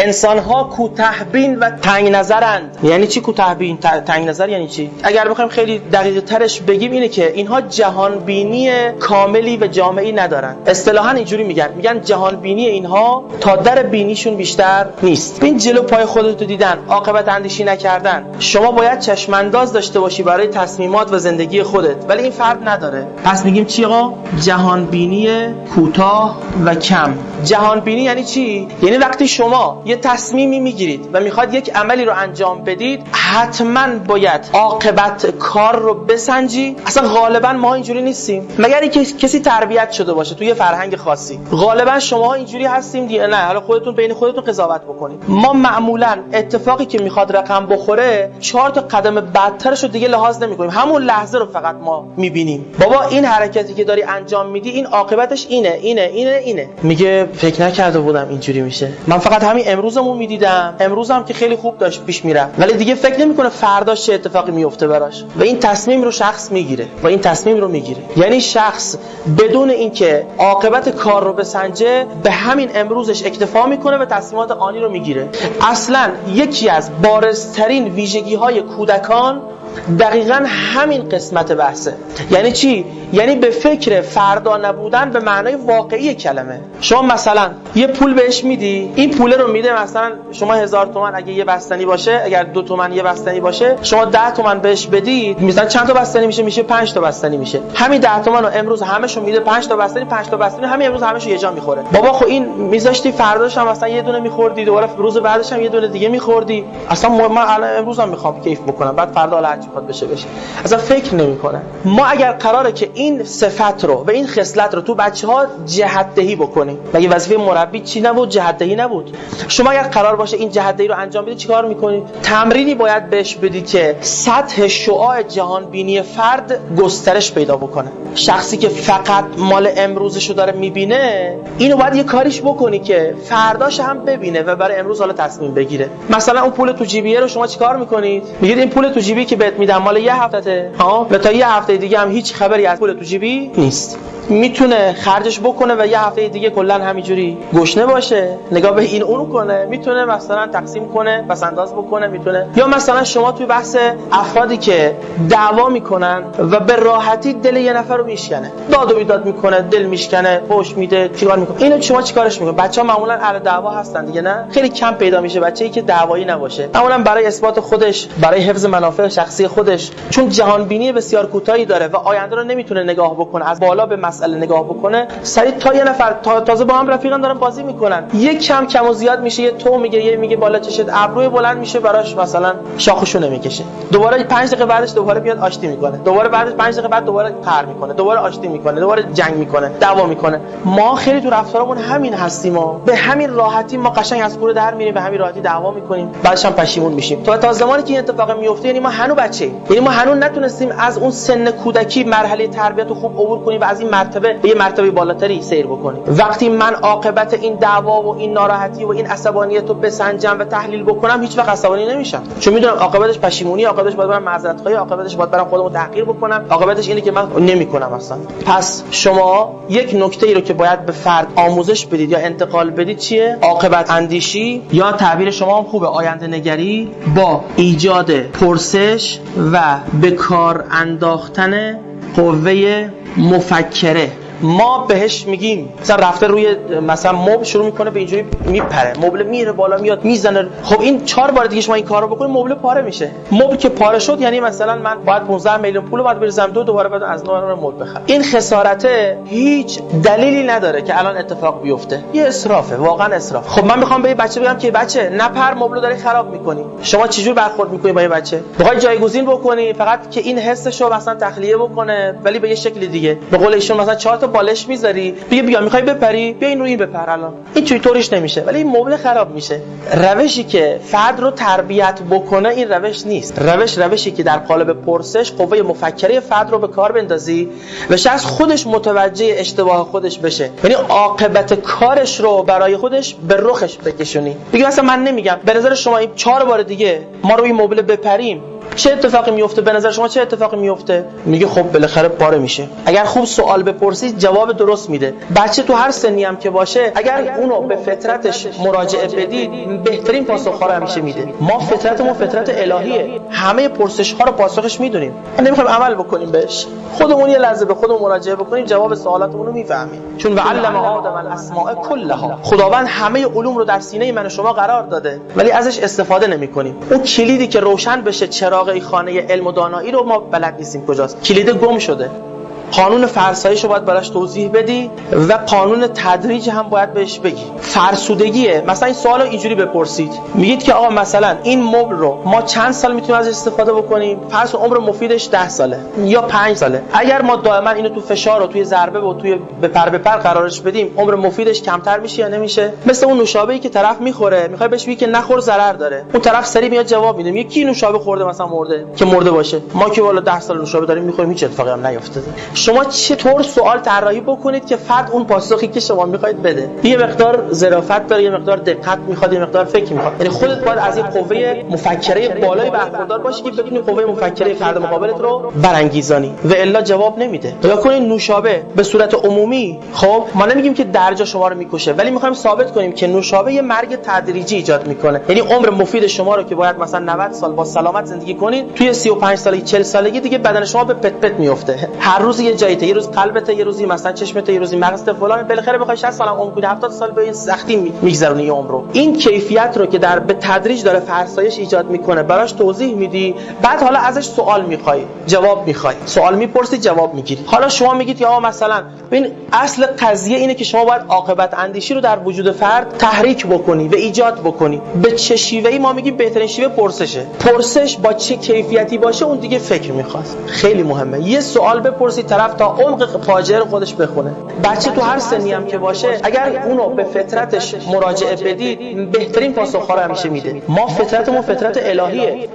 انسان‌ها کوتاه‌بین و تنگ نظرند. یعنی چی کوتاه‌بین تنگ نظر یعنی چی؟ اگر بخوایم خیلی دقیق ترش بگیم اینه که اینها جهان بینی کاملی و جامعی ندارن. اصطلاحاً اینجوری میگن جهان بینی اینها تا در بینیشون بیشتر نیست. این جلو پای خودت رو دیدن، عاقبت اندیشی نکردن. شما باید چشم انداز داشته باشی برای تصمیمات و زندگی خودت، ولی این فرد نداره. پس میگیم چی آقا؟ جهان بینی کوتاه و کم. جهان بینی یعنی چی؟ یعنی وقتی شما یه تصمیمی میگیرید و میخواد یک عملی رو انجام بدید، حتما باید عاقبت کار رو بسنجی. اصلا غالبا ما اینجوری نیستیم، مگر اینکه کسی تربیت شده باشه توی فرهنگ خاصی. غالبا شما اینجوری هستیم دیگه. نه، حالا خودتون بین خودتون قضاوت بکنید. ما معمولا اتفاقی که میخواد رقم بخوره 4 تا قدم بعدترش رو دیگه لحاظ نمیکنیم، همون لحظه رو فقط ما میبینیم. بابا این حرکتی که داری انجام میدی این عاقبتش اینه. میگه فکر نکرده بودم اینجوری میشه. من فقط همین امروزمو میدیدم، امروزم که خیلی خوب داشت پیش میرفت، ولی دیگه فکر نمیکنه فرداش چه اتفاقی میفته براش. و این تصمیم رو شخص میگیره یعنی شخص بدون اینکه عاقبت کار رو بسنجه به همین امروزش اکتفا میکنه و تصمیمات آنی رو میگیره. اصلا یکی از بارزترین ویژگی‌های کودکان دقیقاً همین قسمت بحثه. یعنی چی؟ یعنی به فکر فردا نبودن به معنای واقعی کلمه. شما مثلا یه پول بهش میدی، این پول رو میده، مثلا شما 1000 تومان اگه یه بستنی باشه، اگر 2 تومن یه بستنی باشه، شما 10 تومن بهش بدید، مثلا چند تا بستنی میشه 5 تا بستنی میشه. همین 10 تومن رو امروز همشو میده 5 تا بستنی همین امروز همشو یه جا میخوره. بابا خب این میذاشتی فرداش هم مثلا یه دونه میخوردی، دوباره روز بعدش هم یه دونه دیگه میخوردی. اصلا من الان امروز هم میخوام کیف بکنم، بعد فردا حالا هرچی بخواد بشه. اصلا فکر نمی‌کنه. ما اگر قراره که این صفت رو و این خصلت رو تو بچه‌ها جهت دهی بکنیم، مگه وظیفه مربی چی نبود؟ جهت دهی نبود؟ شما اگر قرار باشه این جهت دهی رو انجام بدید چیکار می‌کنید؟ تمرینی باید بهش بدید که سطح شعاع جهان بینی فرد گسترش پیدا بکنه. شخصی که فقط مال امروزشو داره می‌بینه، اینو باید یه کاریش بکنی که فرداش هم ببینه و برای امروز حالا تصمیم بگیره. مثلا اون پول تو جیبیه رو شما چیکار می‌کنید؟ میگید این پول تو جیبی که بهت میدم مال یه هفتته و تا یه هفته دیگه هم هیچ خبری از پول تو جیبی نیست. میتونه خرجش بکنه و یه هفته دیگه کلا همینجوری گشنه باشه، نگاه به این اونو کنه، میتونه مثلا تقسیم کنه، پس انداز بکنه، میتونه. یا مثلا شما توی بحث افرادی که دعوا میکنن و به راحتی دل یه نفر رو میشکنه، داد و بیداد میکنه، دل میشکنه، فحش میده، چیکار میکنه؟ اینو شما چیکارش میکنید؟ بچه‌ها معمولا اهل دعوا هستن دیگه، نه؟ خیلی کم پیدا میشه بچه‌ای که دعوایی نباشه، معمولا برای اثبات خودش، برای حفظ منافع شخصی خودش، چون جهان بینی بسیار کوتاهی داره و آینده رو نمیتونه نگاه بکنه، از بالا به مسئله نگاه بکنه. سریع تا یه نفر تازه با هم رفیقان دارن بازی میکنن، یک کم و زیاد میشه، یه تو میگه، یه میگه بالا چشت ابروی بلند میشه، براش مثلا شاخشو نمیکشه، دوباره 5 دقیقه بعدش دوباره میاد آشتی میکنه، دوباره بعدش 5 دقیقه بعد دوباره قهر میکنه، دوباره آشتی میکنه، دوباره جنگ میکنه، دعوا میکنه. ما خیلی تو رفتارمون همین هستیم، ما به همین راحتی ما قشنگ از کوره در میریم، به همین راحتی دعوا میکنیم، بعدش هم پشیمون میشیم. تا زمانی که این اتفاق میفته یعنی ما هنوز بچه‌ایم، یعنی ما هنوز نتونستیم از اون سن کودکی مرحله تربیت رو خوب عبور کنیم و از این مرتبه به یه مرتبه بالاتری سیر بکنیم. وقتی من عاقبت این دعوا و این ناراحتی و این عصبانیت رو بسنجم و تحلیل بکنم، هیچ وقت عصبانی نمیشم، چون میدونم عاقبتش پشیمونی، عاقبتش باید برم معذرت خواهی، عاقبتش باید برم خودمو تحقیر بکنم، عاقبتش اینه که من نمیکنم اصلا. پس شما یک نکته‌ای رو که باید به فرد آموزش بدید یا انتقال بدید چیه؟ عاقبت اندیشی، یا تعبیر شما هم خوبه، آینده نگری، با ایجاد پرسش و به کار انداختن قوه مفکره. ما بهش میگیم مثلا رفته روی مثلا مبل شروع میکنه به اینجوری میپره، مبل میره بالا میاد میزنه. خب این 4 بار دیگه شما این کارو بکنید مبل پاره میشه. مبل که پاره شد یعنی مثلا من باید 15 میلیون پول باید بریزم دوباره بعد از نو مبل بخرم. این خسارته هیچ دلیلی نداره که الان اتفاق بیفته، یه اسرافه، واقعا اسراف. خب من میخوام به این بچه بگم که بچه نپر، مبل داری خراب میکنی. شما چجور برخورد میکنی با این بچه؟ میخوای جایگزین بکنی فقط که این حسشو مثلا تخلیه بکنه ولی به یه شکل دیگه، به قول ایشون مثلا 4 تا بالش میذاری، بیا میخوای بپری، بیا این رو این بپر. الان این چوی طوریش نمیشه ولی این مبل خراب میشه. روشی که فرد رو تربیت بکنه این روش نیست. روشی که در قالب پرسش قوه مفکره فرد رو به کار بندازی و شخص خودش متوجه اشتباه خودش بشه، یعنی عاقبت کارش رو برای خودش به رخش بکشونی. بگی مثلا من نمیگم به نظر شما این 4 بار دیگه ما رو این مبل بپریم چه اتفاقی میفته؟ به نظر شما چه اتفاقی میفته؟ میگه خب بالاخره پاره میشه. اگر خوب سوال بپرسید جواب درست میده. بچه تو هر سنی هم که باشه اگر اونو به فطرتش مراجعه بدید بهترین پاسخ ها همیشه میده. ما فطرتمون فطرت الهیه، همه پرسش ها رو پاسخش میدونیم، ما نمیخوایم عمل بکنیم بهش. خودمون یه لحظه به خودمون مراجعه بکنیم جواب سوالاتمون رو میفهمیم. چون علم آدم الاسماء کلها، خداوند همه علوم رو در سینه من و شما قرار داده ولی ازش استفاده نمیکنیم. اون کلیدی که روشن بشه چراغ خانه علم و دانایی رو ما بلد نیستیم کجاست. کلید گم شده. قانون فرسایش رو باید براش توضیح بدی و قانون تدریج هم باید بهش بگی. فرسودگیه. مثلا این سوالو اینجوری بپرسید، میگید که آقا مثلا این مبل رو ما چند سال میتونیم ازش استفاده بکنیم؟ فرض عمر مفیدش 10 ساله یا 5 ساله. اگر ما دائما اینو تو فشار و توی ضربه و توی بپر قرارش بدیم عمر مفیدش کمتر میشه یا نمیشه؟ مثل اون نوشابه‌ای که طرف میخوره، میخوای بهش بگی که نخور ضرر داره، اون طرف سری میاد جواب میده، میگه کی نوشابه خورده مثلا مرده که مرده باشه؟ ما که والا 10 سال نوشابه داریم میخوریم هیچ اتفاقی هم نیافتاده. شما چطور سوال طراحی بکنید که فرد اون پاسخی که شما میخواید بده؟ یه مقدار ظرافت داره، یه مقدار دقت میخواد، یه مقدار فکر میخواد. یعنی خودت باید از این قوه مفکره بالای برخوردار باشی که بتونی قوه مفکره فرد مقابلت رو برانگیزانی و الا جواب نمیده. یا کنین نوشابه به صورت عمومی، خب ما نمیگیم که درجا شما رو میکشه ولی میخوایم ثابت کنیم که نوشابه یه مرگ تدریجی ایجاد میکنه. یعنی عمر مفید شما رو که باید مثلا 90 سال با سلامت زندگی کنین توی 35 سالگی 40 سالگی دیگه بدن شما به پت پت میفته. هر روز یه جایته، یه روز قلبته، یه روزی مثلا چشمته، یه روزی مغزت فلان، بالاخره بخوای 60 سال عمر کنی 70 سال به این سختی میگذرونی عمر رو. این کیفیت رو که در به تدریج داره فرسایش ایجاد میکنه براش توضیح میدی، بعد حالا ازش سوال میخوای، جواب میخوای، سوال میپرسی جواب میگیری. حالا شما میگید یا مثلا ببین اصل قضیه اینه که شما باید عاقبت اندیشی رو در وجود فرد تحریک بکنی و ایجاد بکنی. به چه شیوهی؟ ما میگیم بهترین شیوه پرسشه. پرسش با چه کیفیتی باشه اون دیگه فکر میخواد. خیلی مهمه. یه سوال بپرسی طرف تا عمق فاجعه خودش بخونه. بچه تو هر سنی هم که باشه اگر اونو به فطرتش مراجعه بدید بهترین پاسخ ها رو همیشه میده. ما فطرتمون فطرت الهیه.